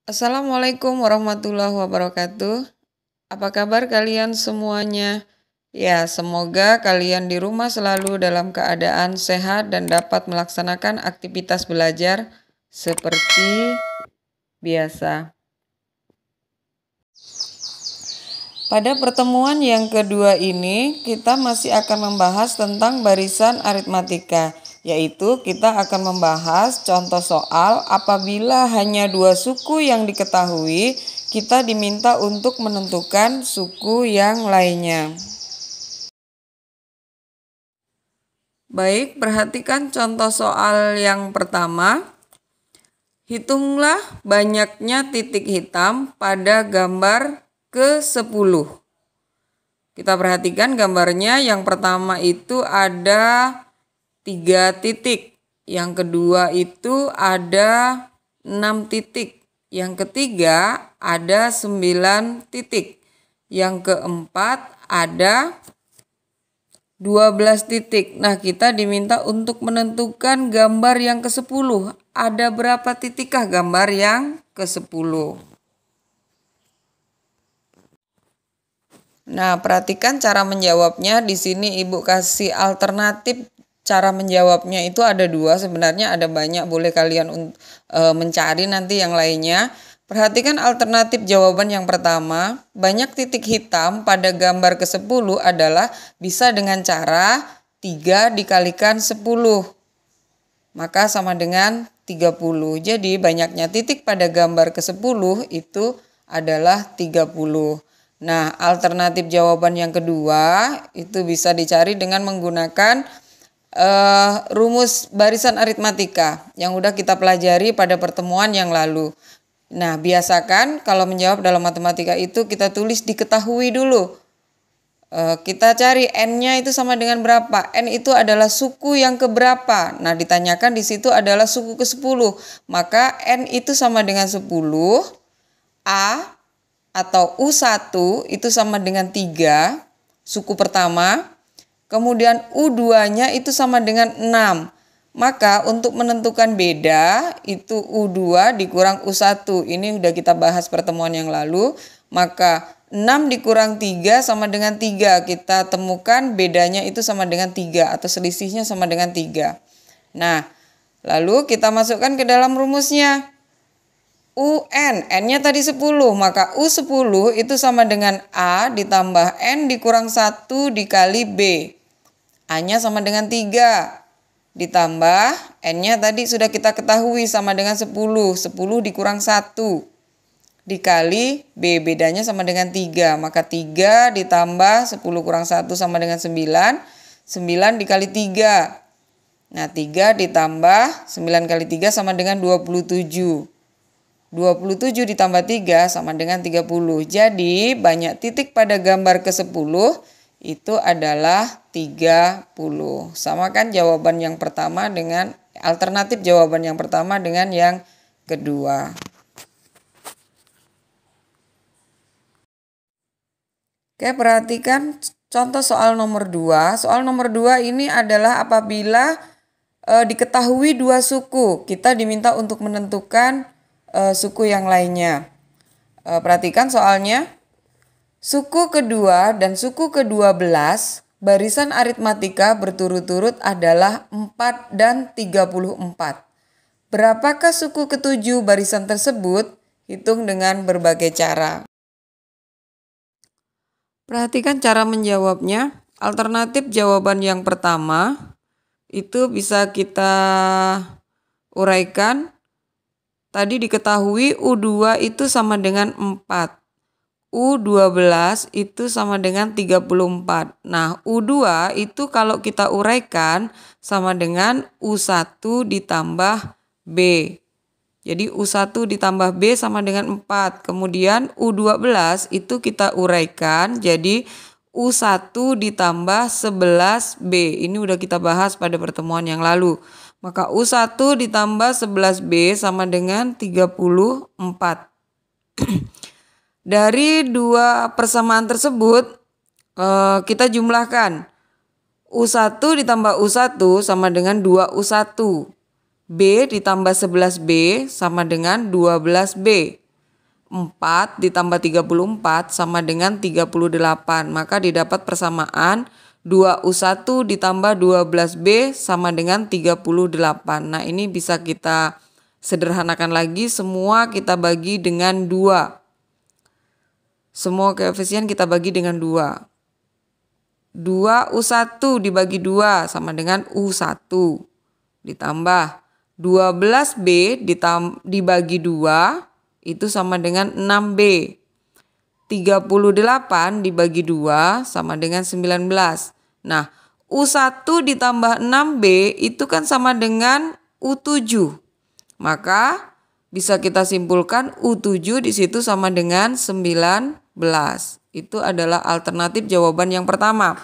Assalamualaikum warahmatullahi wabarakatuh. Apa kabar kalian semuanya? Ya, semoga kalian di rumah selalu dalam keadaan sehat dan dapat melaksanakan aktivitas belajar seperti biasa. Pada pertemuan yang kedua ini, kita masih akan membahas tentang barisan aritmatika, yaitu kita akan membahas contoh soal apabila hanya dua suku yang diketahui, kita diminta untuk menentukan suku yang lainnya. Baik, perhatikan contoh soal yang pertama. Hitunglah banyaknya titik hitam pada gambar ke-10. Kita perhatikan gambarnya, yang pertama itu ada 3 titik, yang kedua itu ada 6 titik, yang ketiga ada 9 titik, yang keempat ada 12 titik. Nah, kita diminta untuk menentukan gambar yang ke-10. Ada berapa titikkah gambar yang ke-10? Nah, perhatikan cara menjawabnya. Di sini Ibu kasih alternatif cara menjawabnya itu ada 2. Sebenarnya ada banyak, boleh kalian mencari nanti yang lainnya. Perhatikan alternatif jawaban yang pertama. Banyak titik hitam pada gambar ke-10 adalah bisa dengan cara 3 dikalikan 10. Maka sama dengan 30. Jadi banyaknya titik pada gambar ke-10 itu adalah 30. Nah, alternatif jawaban yang kedua itu bisa dicari dengan menggunakan rumus barisan aritmatika yang udah kita pelajari pada pertemuan yang lalu. Nah, biasakan kalau menjawab dalam matematika itu kita tulis diketahui dulu. Kita cari N-nya itu sama dengan berapa. N itu adalah suku yang keberapa. Nah, ditanyakan di situ adalah suku ke-10. Maka N itu sama dengan 10. A atau U1 itu sama dengan 3, suku pertama. Kemudian U2-nya itu sama dengan 6. Maka untuk menentukan beda itu U2 dikurang U1. Ini udah kita bahas pertemuan yang lalu. Maka 6 dikurang 3 sama dengan 3. Kita temukan bedanya itu sama dengan 3 atau selisihnya sama dengan 3. Nah, lalu kita masukkan ke dalam rumusnya. UN, N-nya tadi 10, maka U10 itu sama dengan A ditambah N dikurang 1 dikali B. A-nya sama dengan 3. Ditambah N-nya tadi sudah kita ketahui sama dengan 10. 10 dikurang 1 dikali B, bedanya sama dengan 3. Maka 3 ditambah 10 kurang 1 sama dengan 9. 9 dikali 3. Nah, 3 ditambah 9 kali 3 sama dengan 27. 27 ditambah 3 sama dengan 30. Jadi banyak titik pada gambar ke-10 itu adalah 30. Samakan jawaban yang pertama dengan alternatif jawaban yang pertama dengan yang kedua. Oke, perhatikan contoh soal nomor 2. Soal nomor 2 ini adalah apabila diketahui dua suku, kita diminta untuk menentukan suku yang lainnya. Perhatikan soalnya. Suku kedua dan suku ke-12 barisan aritmatika berturut-turut adalah 4 dan 34. Berapakah suku ke-7 barisan tersebut? Hitung dengan berbagai cara. Perhatikan cara menjawabnya. Alternatif jawaban yang pertama itu bisa kita uraikan. Tadi diketahui U2 itu sama dengan 4. U12 itu sama dengan 34. Nah, U2 itu kalau kita uraikan sama dengan U1 ditambah B. Jadi U1 ditambah B sama dengan 4. Kemudian U12 itu kita uraikan jadi U1 ditambah 11B. Ini udah kita bahas pada pertemuan yang lalu. Maka U1 ditambah 11B sama dengan 34. Dari dua persamaan tersebut kita jumlahkan. U1 ditambah U1 sama dengan 2U1. B ditambah 11B sama dengan 12B. 4 ditambah 34 sama dengan 38. Maka didapat persamaan 2U1 ditambah 12B sama dengan 38. Nah, ini bisa kita sederhanakan lagi, semua kita bagi dengan 2. Semua koefisien kita bagi dengan 2. 2U1 dibagi 2 sama dengan U1. Ditambah 12B dibagi 2 itu sama dengan 6B. 38 dibagi 2 sama dengan 19. Nah, U1 ditambah 6B itu kan sama dengan U7. Maka bisa kita simpulkan U7 di situ sama dengan 19. Itu adalah alternatif jawaban yang pertama.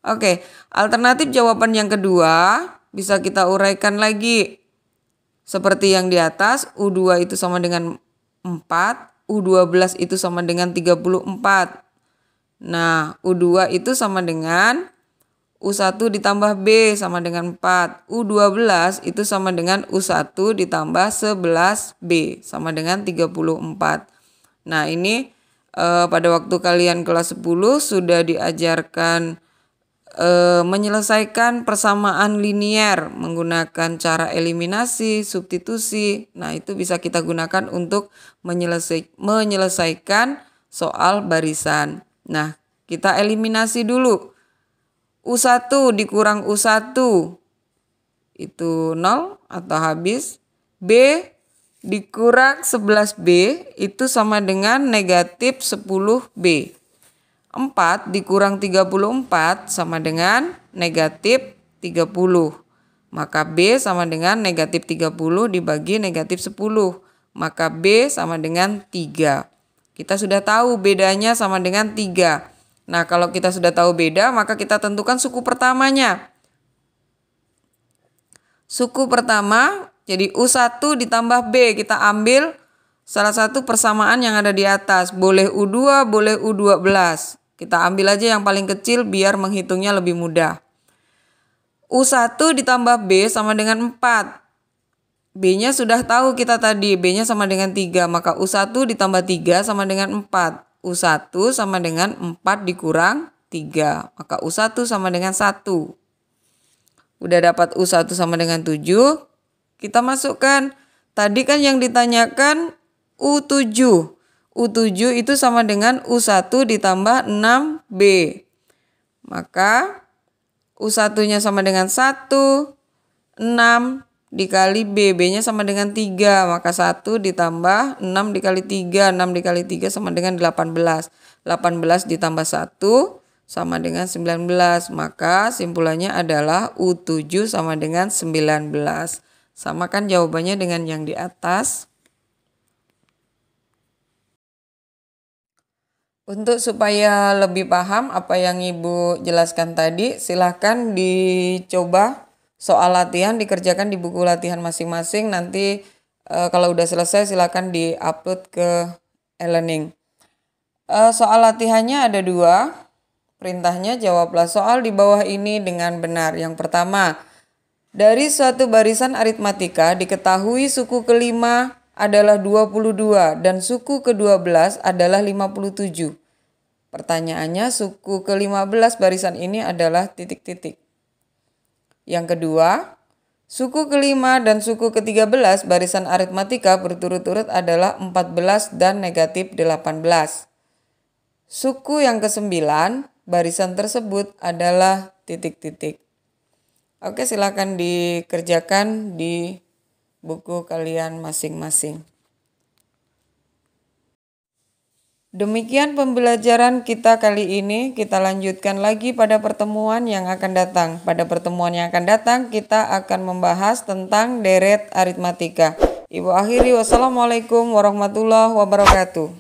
Oke, alternatif jawaban yang kedua bisa kita uraikan lagi. Seperti yang di atas, U2 itu sama dengan 4, U12 itu sama dengan 34. Nah, U2 itu sama dengan U1 ditambah B sama dengan 4. U12 itu sama dengan U1 ditambah 11B sama dengan 34. Nah, ini pada waktu kalian kelas 10 sudah diajarkan menyelesaikan persamaan linier menggunakan cara eliminasi, substitusi. Nah, itu bisa kita gunakan untuk menyelesaikan soal barisan. Nah, kita eliminasi dulu. U1 dikurang U1 itu 0 atau habis. B dikurang 11B itu sama dengan negatif 10B. 4 dikurang 34 sama dengan negatif 30. Maka B sama dengan negatif 30 dibagi negatif 10. Maka B sama dengan 3. Kita sudah tahu bedanya sama dengan 3. Nah, kalau kita sudah tahu beda, maka kita tentukan suku pertamanya. Suku pertama, jadi U1 ditambah B. Kita ambil salah satu persamaan yang ada di atas. Boleh U2, boleh U12. Kita ambil aja yang paling kecil biar menghitungnya lebih mudah. U1 ditambah B sama dengan 4. B-nya sudah tahu kita tadi. B-nya sama dengan 3. Maka U1 ditambah 3 sama dengan 4. U1 sama dengan 4 dikurang 3. Maka U1 sama dengan 1. Udah dapat U1 sama dengan 7. Kita masukkan. Tadi kan yang ditanyakan U7. U7 itu sama dengan U1 ditambah 6B. Maka U1-nya sama dengan 1, 6 dikali B. B-nya sama dengan 3. Maka 1 ditambah 6 dikali 3. 6 dikali 3 sama dengan 18. 18 ditambah 1 sama dengan 19. Maka simpulannya adalah U7 sama dengan 19. Samakan jawabannya dengan yang di atas. Untuk supaya lebih paham apa yang Ibu jelaskan tadi, silahkan dicoba soal latihan, dikerjakan di buku latihan masing-masing. Nanti kalau udah selesai silahkan di-upload ke e-learning. Soal latihannya ada 2. Perintahnya, jawablah soal di bawah ini dengan benar. Yang pertama, dari suatu barisan aritmatika diketahui suku kelima adalah 22 dan suku ke-12 adalah 57. Pertanyaannya, suku ke-15 barisan ini adalah titik-titik. Yang kedua, suku kelima dan suku ke-13 barisan aritmatika berturut-turut adalah 14 dan negatif 18. Suku yang ke-9 barisan tersebut adalah titik-titik. Oke, silakan dikerjakan di buku kalian masing-masing. Demikian pembelajaran kita kali ini. Kita lanjutkan lagi pada pertemuan yang akan datang. Pada pertemuan yang akan datang kita akan membahas tentang deret aritmatika. Ibu akhiri, wassalamualaikum warahmatullahi wabarakatuh.